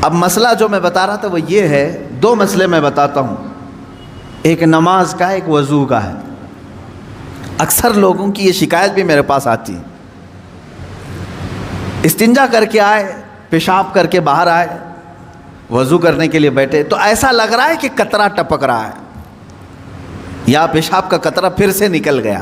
اب مسئلہ جو میں بتا رہا تھا وہ یہ ہے، دو مسئلے میں بتاتا ہوں، ایک نماز کا ہے، ایک وضو کا ہے۔ اکثر لوگوں کی یہ شکایت بھی میرے پاس آتی ہے، استنجا کر کے آئے، پیشاب کر کے باہر آئے، وضو کرنے کے لیے بیٹھے تو ایسا لگ رہا ہے کہ قطرہ ٹپک رہا ہے یا پیشاب کا قطرہ پھر سے نکل گیا۔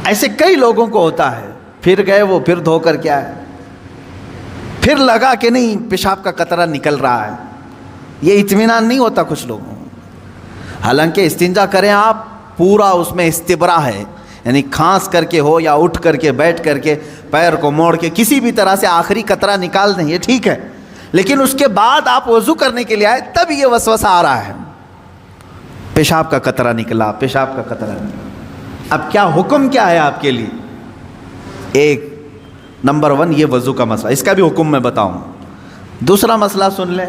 ایسے کئی لوگوں کو ہوتا ہے، پھر گئے وہ، پھر دھو کر کے آئے، پھر لگا کہ نہیں پیشاب کا قطرہ نکل رہا ہے۔ یہ اطمینان نہیں ہوتا کچھ لوگوں کو۔ حالانکہ استنجا کریں آپ، پورا اس میں استبرا ہے، یعنی کھانس کر کے ہو یا اٹھ کر کے، بیٹھ کر کے، پیر کو موڑ کے، کسی بھی طرح سے آخری قطرہ نکال دیں، یہ ٹھیک ہے۔ لیکن اس کے بعد آپ وضو کرنے کے لیے آئے، تب یہ وسوسہ آ رہا ہے، پیشاب کا قطرہ نکلا، پیشاب کا قطرہ نکلا۔ اب کیا حکم کیا ہے آپ کے لیے؟ ایک نمبر 1 یہ وضو کا مسئلہ، اس کا بھی حکم میں بتاؤں۔ دوسرا مسئلہ سن لیں،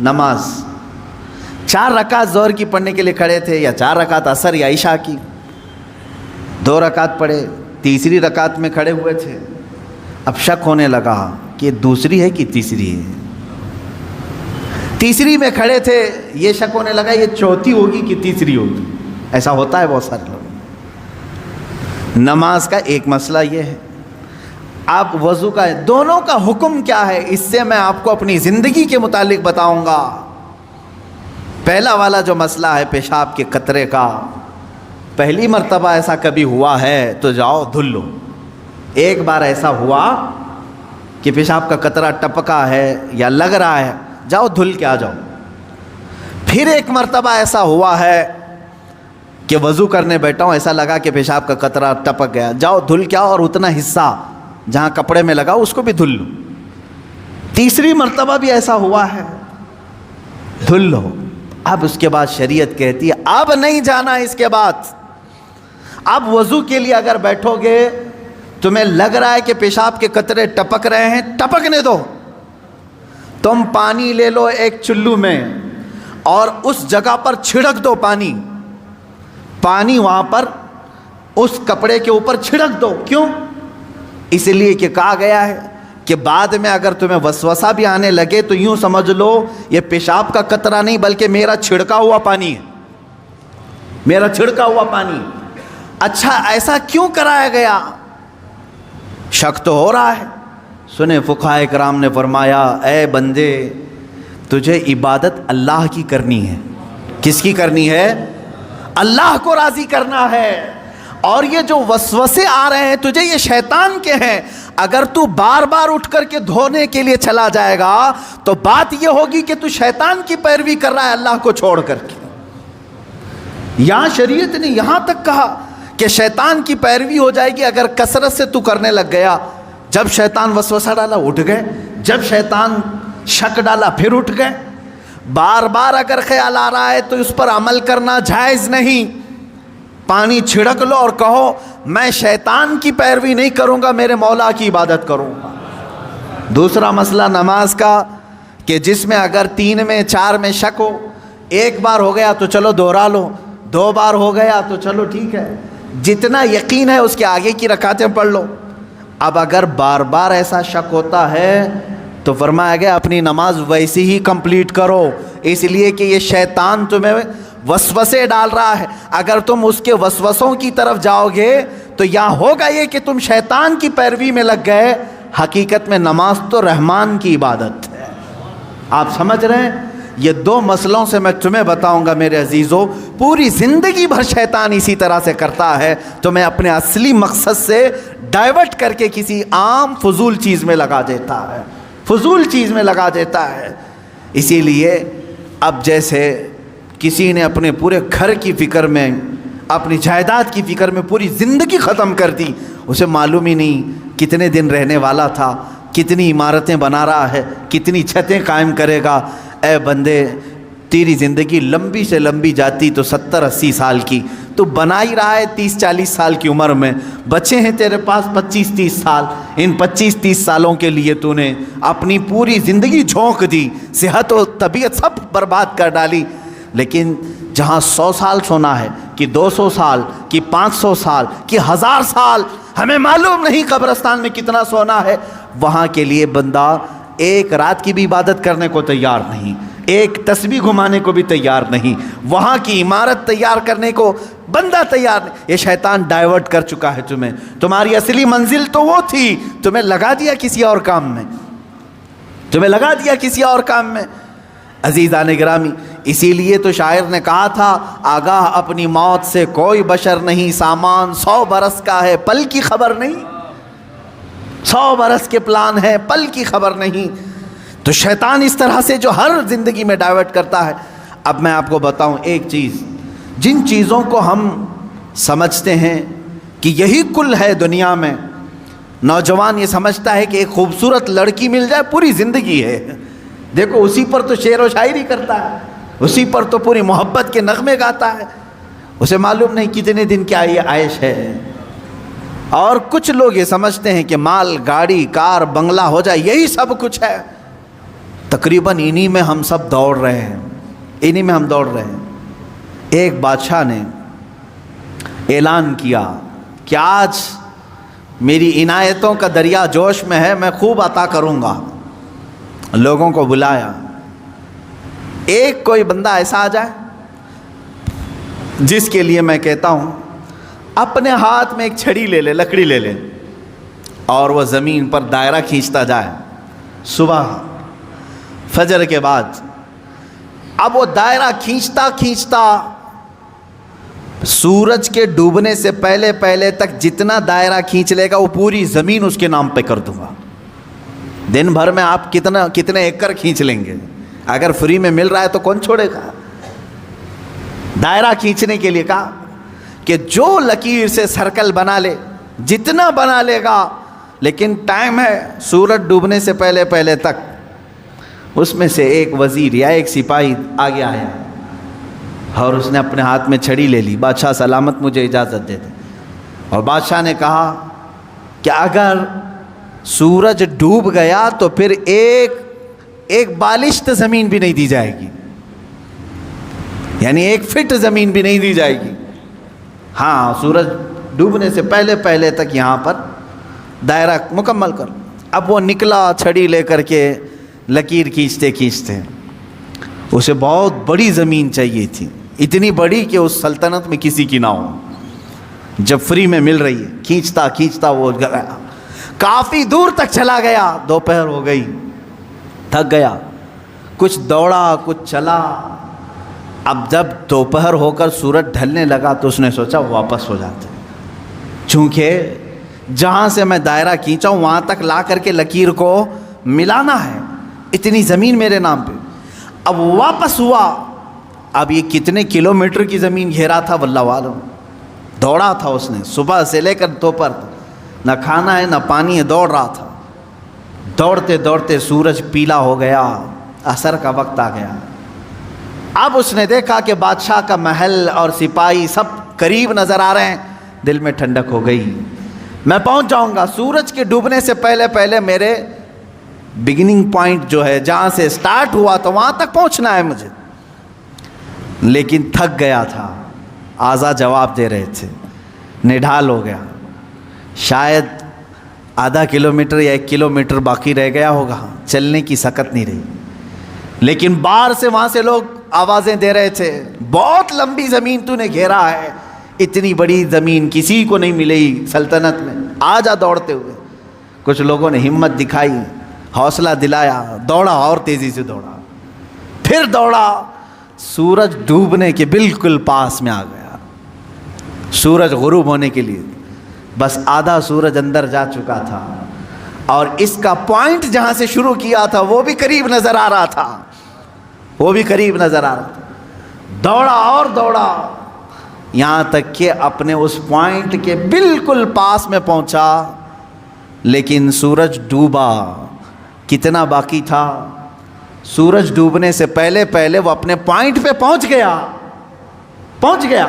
نماز 4 رکعت ظہر کی پڑھنے کے لیے کھڑے تھے، یا 4 رکعت عصر یا عشاء کی، 2 رکعت پڑھے، تیسری رکعت میں کھڑے ہوئے تھے، اب شک ہونے لگا کہ دوسری ہے کہ تیسری ہے۔ تیسری میں کھڑے تھے، یہ شک ہونے لگا یہ چوتھی ہوگی کہ تیسری ہوگی۔ ایسا ہوتا ہے بہت سارے لوگ۔ نماز کا ایک مسئلہ یہ ہے، آپ وضو کا ہے، دونوں کا حکم کیا ہے اس سے میں آپ کو اپنی زندگی کے متعلق بتاؤں گا۔ پہلا والا جو مسئلہ ہے پیشاب کے قطرے کا، پہلی مرتبہ ایسا کبھی ہوا ہے تو جاؤ دھل لو۔ ایک بار ایسا ہوا کہ پیشاب کا قطرہ ٹپکا ہے یا لگ رہا ہے، جاؤ دھل کے آ جاؤ۔ پھر ایک مرتبہ ایسا ہوا ہے کہ وضو کرنے بیٹھا ہوں، ایسا لگا کہ پیشاب کا قطرہ ٹپک گیا، جاؤ دھل کے آؤ، اور اتنا حصہ جہاں کپڑے میں لگا اس کو بھی دھل لو۔ تیسری مرتبہ بھی ایسا ہوا ہے، دھل لو۔ اب اس کے بعد شریعت کہتی ہے اب نہیں جانا اس کے بعد۔ اب وضو کے لیے اگر بیٹھو گے، تمہیں لگ رہا ہے کہ پیشاب کے قطرے ٹپک رہے ہیں، ٹپکنے دو۔ تم پانی لے لو ایک چلو میں اور اس جگہ پر چھڑک دو پانی وہاں پر اس کپڑے کے اوپر چھڑک دو۔ کیوں؟ اس لیے کہ کہا گیا ہے کہ بعد میں اگر تمہیں وسوسہ بھی آنے لگے تو یوں سمجھ لو یہ پیشاب کا قطرہ نہیں بلکہ میرا چھڑکا ہوا پانی ہے، میرا چھڑکا ہوا پانی۔ اچھا ایسا کیوں کرایا گیا؟ شک تو ہو رہا ہے۔ سنیں فقہائے کرام نے فرمایا اے بندے تجھے عبادت اللہ کی کرنی ہے۔ کس کی کرنی ہے؟ اللہ کو راضی کرنا ہے۔ اور یہ جو وسوسے آ رہے ہیں تجھے، یہ شیطان کے ہیں۔ اگر تو بار بار اٹھ کر کے دھونے کے لیے چلا جائے گا تو بات یہ ہوگی کہ تو شیطان کی پیروی کر رہا ہے اللہ کو چھوڑ کر کے۔ یہاں شریعت نے یہاں تک کہا کہ شیطان کی پیروی ہو جائے گی اگر کثرت سے تو کرنے لگ گیا۔ جب شیطان وسوسہ ڈالا اٹھ گئے، جب شیطان شک ڈالا پھر اٹھ گئے۔ بار بار اگر خیال آ رہا ہے تو اس پر عمل کرنا جائز نہیں۔ پانی چھڑک لو اور کہو میں شیطان کی پیروی نہیں کروں گا، میرے مولا کی عبادت کروں گا۔ دوسرا مسئلہ نماز کا کہ جس میں اگر 3 میں 4 میں شک ہو، ایک بار ہو گیا تو چلو دوہرا لو، 2 بار ہو گیا تو چلو ٹھیک ہے، جتنا یقین ہے اس کے آگے کی رکعتیں پڑھ لو۔ اب اگر بار بار ایسا شک ہوتا ہے تو فرمایا گیا اپنی نماز ویسی ہی کمپلیٹ کرو، اس لیے کہ یہ شیطان تمہیں وسوسے ڈال رہا ہے۔ اگر تم اس کے وسوسوں کی طرف جاؤ گے تو یہاں ہوگا یہ کہ تم شیطان کی پیروی میں لگ گئے۔ حقیقت میں نماز تو رحمان کی عبادت ہے۔ آپ سمجھ رہے ہیں؟ یہ 2 مسئلوں سے میں تمہیں بتاؤں گا میرے عزیزو، پوری زندگی بھر شیطان اسی طرح سے کرتا ہے، تمہیں اپنے اصلی مقصد سے ڈائیورٹ کر کے کسی عام فضول چیز میں لگا دیتا ہے، فضول چیز میں لگا دیتا ہے۔ اسی لیے اب جیسے کسی نے اپنے پورے گھر کی فکر میں، اپنی جائیداد کی فکر میں پوری زندگی ختم کر دی، اسے معلوم ہی نہیں کتنے دن رہنے والا تھا، کتنی عمارتیں بنا رہا ہے، کتنی چھتیں قائم کرے گا۔ اے بندے تیری زندگی لمبی سے لمبی جاتی تو 70-80 سال کی، تو بنا ہی رہا ہے 30-40 سال کی عمر میں، بچے ہیں تیرے پاس 25-30 سال، ان 25-30 سالوں کے لیے تو نے اپنی پوری زندگی جھونک دی، صحت و طبیعت سب برباد کر ڈالی۔ لیکن جہاں 100 سال سونا ہے کہ 200 سال کہ 500 سال کہ 1000 سال، ہمیں معلوم نہیں قبرستان میں کتنا سونا ہے، وہاں کے لیے بندہ ایک رات کی بھی عبادت کرنے کو تیار نہیں، ایک تسبیح گھمانے کو بھی تیار نہیں، وہاں کی عمارت تیار کرنے کو بندہ تیار نہیں۔ یہ شیطان ڈائیورٹ کر چکا ہے تمہیں، تمہاری اصلی منزل تو وہ تھی، تمہیں لگا دیا کسی اور کام میں، تمہیں لگا دیا کسی اور کام میں۔ عزیزان گرامی، اسی لیے تو شاعر نے کہا تھا، آگاہ اپنی موت سے کوئی بشر نہیں، سامان 100 برس کا ہے پل کی خبر نہیں، 100 برس کے پلان ہے پل کی خبر نہیں۔ تو شیطان اس طرح سے جو ہر زندگی میں ڈائیورٹ کرتا ہے۔ اب میں آپ کو بتاؤں ایک چیز، جن چیزوں کو ہم سمجھتے ہیں کہ یہی کل ہے دنیا میں، نوجوان یہ سمجھتا ہے کہ ایک خوبصورت لڑکی مل جائے پوری زندگی ہے، دیکھو اسی پر تو شعر و شاعری کرتا ہے، اسی پر تو پوری محبت کے نغمے گاتا ہے، اسے معلوم نہیں کتنے دن کیا یہ عائش ہے۔ اور کچھ لوگ یہ سمجھتے ہیں کہ مال، گاڑی، کار، بنگلہ ہو جائے یہی سب کچھ ہے۔ تقریباً انہی میں ہم سب دوڑ رہے ہیں، انہی میں ہم دوڑ رہے ہیں۔ ایک بادشاہ نے اعلان کیا کہ آج میری عنایتوں کا دریا جوش میں ہے، میں خوب عطا کروں گا۔ لوگوں کو بلایا، ایک کوئی بندہ ایسا آ جائے جس کے لیے میں کہتا ہوں اپنے ہاتھ میں ایک چھڑی لے لے، لکڑی لے لے، اور وہ زمین پر دائرہ کھینچتا جائے صبح فجر کے بعد۔ اب وہ دائرہ کھینچتا کھینچتا سورج کے ڈوبنے سے پہلے پہلے تک جتنا دائرہ کھینچ لے گا وہ پوری زمین اس کے نام پہ کر دوں گا۔ دن بھر میں آپ کتنے ایکڑ کھینچ لیں گے؟ اگر فری میں مل رہا ہے تو کون چھوڑے گا؟ دائرہ کھینچنے کے لیے کہا کہ جو لکیر سے سرکل بنا لے، جتنا بنا لے گا، لیکن ٹائم ہے سورج ڈوبنے سے پہلے پہلے تک۔ اس میں سے ایک وزیر یا ایک سپاہی آگے آیا اور اس نے اپنے ہاتھ میں چھڑی لے لی، بادشاہ سلامت مجھے اجازت دے دے۔ اور بادشاہ نے کہا کہ اگر سورج ڈوب گیا تو پھر ایک بالشت زمین بھی نہیں دی جائے گی، یعنی 1 فٹ زمین بھی نہیں دی جائے گی۔ ہاں، سورج ڈوبنے سے پہلے پہلے تک یہاں پر دائرہ مکمل کر۔ اب وہ نکلا چھڑی لے کر کے، لکیر کھینچتے کھینچتے، اسے بہت بڑی زمین چاہیے تھی، اتنی بڑی کہ اس سلطنت میں کسی کی نہ ہو۔ جب فری میں مل رہی ہے، کھینچتا کھینچتا وہ گیا، کافی دور تک چلا گیا، دوپہر ہو گئی، تھک گیا، کچھ دوڑا کچھ چلا۔ اب جب دوپہر ہو کر سورج ڈھلنے لگا تو اس نے سوچا واپس ہو جاتے، چونکہ جہاں سے میں دائرہ کھینچا ہوں وہاں تک لا کر کے لکیر کو ملانا ہے، اتنی زمین میرے نام پہ۔ اب واپس ہوا، اب یہ کتنے کلومیٹر کی زمین گھیرا تھا واللہ عالم، دوڑا تھا اس نے صبح سے لے کر دوپہر تک، نہ کھانا ہے نہ پانی ہے، دوڑ رہا تھا۔ دوڑتے دوڑتے سورج پیلا ہو گیا، عصر کا وقت آ گیا۔ اب اس نے دیکھا کہ بادشاہ کا محل اور سپاہی سب قریب نظر آ رہے ہیں، دل میں ٹھنڈک ہو گئی، میں پہنچ جاؤں گا، سورج کے ڈوبنے سے پہلے پہلے میرے بگننگ پوائنٹ جو ہے جہاں سے سٹارٹ ہوا تو وہاں تک پہنچنا ہے مجھے۔ لیکن تھک گیا تھا، اعضا جواب دے رہے تھے، نڈھال ہو گیا، شاید آدھا کلومیٹر یا 1 کلومیٹر باقی رہ گیا ہوگا، چلنے کی سکت نہیں رہی۔ لیکن باہر سے وہاں سے لوگ آوازیں دے رہے تھے، بہت لمبی زمین تو نے گھیرا ہے، اتنی بڑی زمین کسی کو نہیں ملے سلطنت میں، آ جا دوڑتے ہوئے۔ کچھ لوگوں نے ہمت دکھائی، حوصلہ دلایا، دوڑا اور تیزی سے دوڑا، پھر دوڑا، سورج ڈوبنے کے بالکل پاس میں آ گیا، سورج غروب ہونے کے لیے بس آدھا سورج اندر جا چکا تھا، اور اس کا پوائنٹ جہاں سے شروع کیا تھا وہ بھی قریب نظر آ رہا تھا، وہ بھی قریب نظر آ رہا تھا۔ دوڑا اور دوڑا، یہاں تک کہ اپنے اس پوائنٹ کے بالکل پاس میں پہنچا، لیکن سورج ڈوبا۔ کتنا باقی تھا؟ سورج ڈوبنے سے پہلے پہلے وہ اپنے پوائنٹ پہ پہنچ گیا،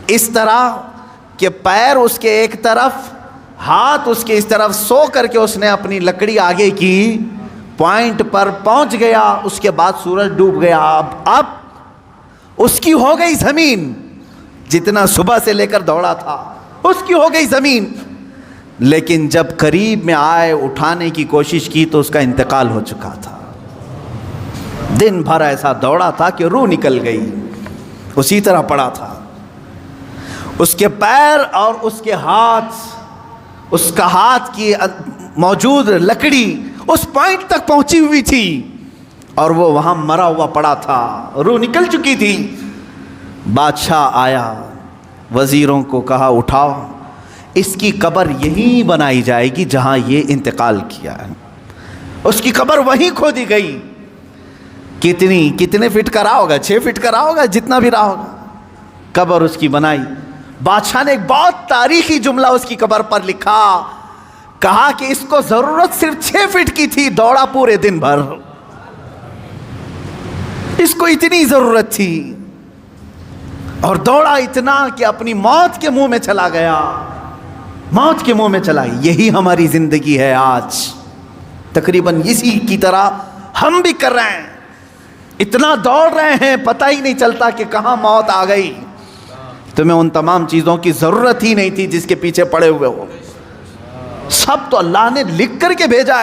اس طرح کہ پیر اس کے ایک طرف، ہاتھ اس کے اس طرف، سو کر کے اس نے اپنی لکڑی آگے کی، پوائنٹ پر پہنچ گیا۔ اس کے بعد سورج ڈوب گیا، اب اس کی ہو گئی زمین، جتنا صبح سے لے کر دوڑا تھا اس کی ہو گئی زمین۔ لیکن جب قریب میں آئے اٹھانے کی کوشش کی تو اس کا انتقال ہو چکا تھا. دن بھر ایسا دوڑا تھا کہ روح نکل گئی، اسی طرح پڑا تھا. اس کے پیر اور اس کے ہاتھ، اس کا ہاتھ کی موجود لکڑی اس پوائنٹ تک پہنچی ہوئی تھی اور وہ وہاں مرا ہوا پڑا تھا، روح نکل چکی تھی. بادشاہ آیا، وزیروں کو کہا اٹھاؤ، اس کی قبر یہیں بنائی جائے گی جہاں یہ انتقال کیا ہے. اس کی قبر وہیں کھودی گئی. کتنے فٹ کا رہا ہوگا؟ 6 فٹ کا رہا ہوگا، جتنا بھی رہا ہوگا. قبر اس کی بنائی. بادشاہ نے ایک بہت تاریخی جملہ اس کی قبر پر لکھا، کہا کہ اس کو ضرورت صرف 6 فٹ کی تھی، دوڑا پورے دن بھر، اس کو اتنی ضرورت تھی اور دوڑا اتنا کہ اپنی موت کے منہ میں چلا گیا، موت کے منہ میں چلا گیا. یہی ہماری زندگی ہے آج، تقریباً اسی کی طرح ہم بھی کر رہے ہیں. اتنا دوڑ رہے ہیں، پتہ ہی نہیں چلتا کہ کہاں موت آ گئی. تمہیں ان تمام چیزوں کی ضرورت ہی نہیں تھی جس کے پیچھے پڑے ہوئے ہو. سب تو اللہ نے لکھ کر کے بھیجا ہے.